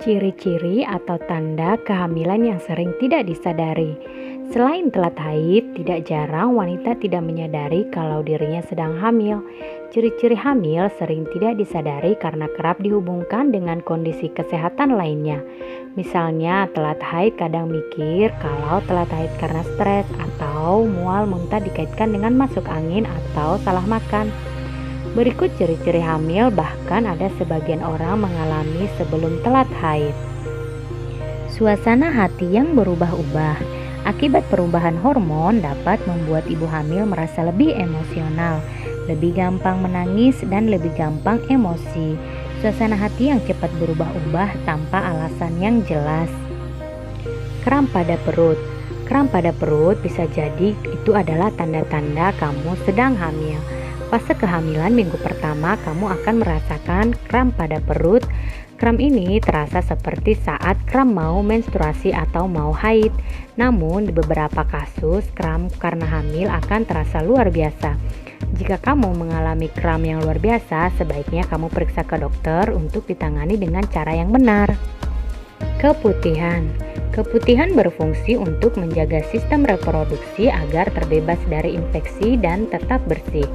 Ciri-ciri atau tanda kehamilan yang sering tidak disadari. Selain telat haid, tidak jarang wanita tidak menyadari kalau dirinya sedang hamil. Ciri-ciri hamil sering tidak disadari karena kerap dihubungkan dengan kondisi kesehatan lainnya. Misalnya, telat haid kadang mikir kalau telat haid karena stres atau mual muntah dikaitkan dengan masuk angin atau salah makan. Berikut ciri-ciri hamil, bahkan ada sebagian orang mengalami sebelum telat haid. Suasana hati yang berubah-ubah. Akibat perubahan hormon dapat membuat ibu hamil merasa lebih emosional, lebih gampang menangis dan lebih gampang emosi. Suasana hati yang cepat berubah-ubah tanpa alasan yang jelas. Kram pada perut. Kram pada perut bisa jadi itu adalah tanda-tanda kamu sedang hamil. Fase kehamilan minggu pertama kamu akan merasakan kram pada perut. Kram ini terasa seperti saat kram mau menstruasi atau mau haid. Namun di beberapa kasus kram karena hamil akan terasa luar biasa. Jika kamu mengalami kram yang luar biasa, sebaiknya kamu periksa ke dokter untuk ditangani dengan cara yang benar. Keputihan. Keputihan berfungsi untuk menjaga sistem reproduksi agar terbebas dari infeksi dan tetap bersih.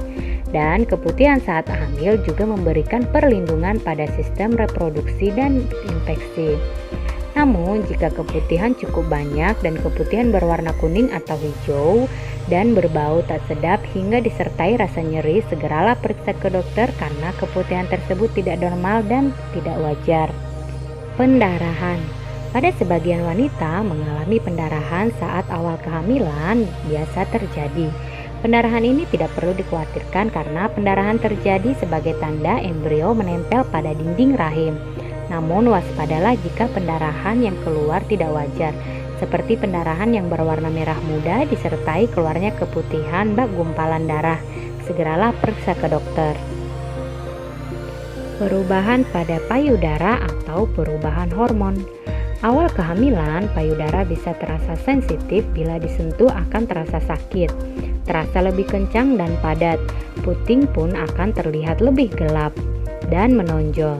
Dan keputihan saat hamil juga memberikan perlindungan pada sistem reproduksi dan infeksi. Namun, jika keputihan cukup banyak dan keputihan berwarna kuning atau hijau dan berbau tak sedap hingga disertai rasa nyeri, segeralah periksa ke dokter karena keputihan tersebut tidak normal dan tidak wajar. Pendarahan. Pada sebagian wanita mengalami pendarahan saat awal kehamilan biasa terjadi. Pendarahan ini tidak perlu dikhawatirkan karena pendarahan terjadi sebagai tanda embrio menempel pada dinding rahim. Namun waspadalah jika pendarahan yang keluar tidak wajar, seperti pendarahan yang berwarna merah muda disertai keluarnya keputihan bak gumpalan darah. Segeralah periksa ke dokter. Perubahan pada payudara atau perubahan hormon. Awal kehamilan, payudara bisa terasa sensitif, bila disentuh akan terasa sakit, terasa lebih kencang dan padat. Puting pun akan terlihat lebih gelap dan menonjol.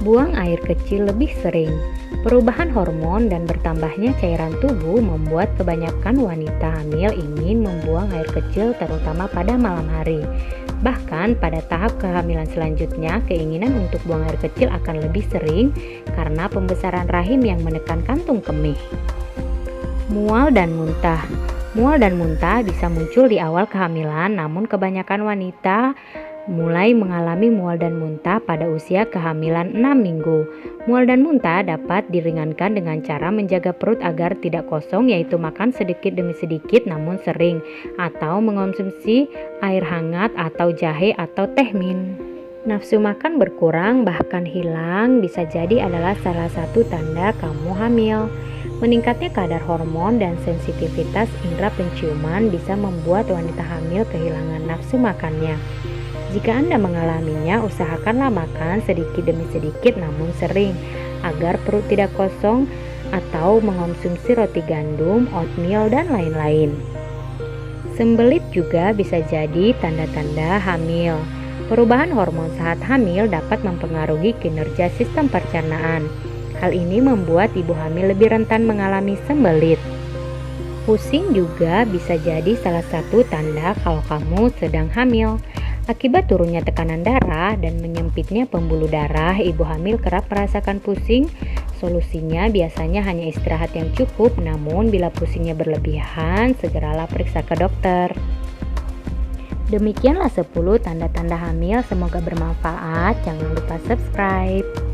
Buang air kecil lebih sering. Perubahan hormon dan bertambahnya cairan tubuh membuat kebanyakan wanita hamil ingin membuang air kecil, terutama pada malam hari. Bahkan pada tahap kehamilan selanjutnya, keinginan untuk buang air kecil akan lebih sering karena pembesaran rahim yang menekan kantung kemih. Mual dan muntah. Mual dan muntah bisa muncul di awal kehamilan, namun kebanyakan wanita mulai mengalami mual dan muntah pada usia kehamilan 6 minggu. Mual dan muntah dapat diringankan dengan cara menjaga perut agar tidak kosong, yaitu makan sedikit demi sedikit namun sering, atau mengonsumsi air hangat atau jahe atau teh mint. Nafsu makan berkurang bahkan hilang bisa jadi adalah salah satu tanda kamu hamil. Meningkatnya kadar hormon dan sensitivitas indera penciuman bisa membuat wanita hamil kehilangan nafsu makannya. Jika Anda mengalaminya, usahakanlah makan sedikit demi sedikit namun sering, agar perut tidak kosong, atau mengonsumsi roti gandum, oatmeal, dan lain-lain. Sembelit juga bisa jadi tanda-tanda hamil. Perubahan hormon saat hamil dapat mempengaruhi kinerja sistem pencernaan. Hal ini membuat ibu hamil lebih rentan mengalami sembelit. Pusing juga bisa jadi salah satu tanda kalau kamu sedang hamil. Akibat turunnya tekanan darah dan menyempitnya pembuluh darah, ibu hamil kerap merasakan pusing. Solusinya biasanya hanya istirahat yang cukup, namun bila pusingnya berlebihan, segeralah periksa ke dokter. Demikianlah 10 tanda-tanda hamil, semoga bermanfaat. Jangan lupa subscribe.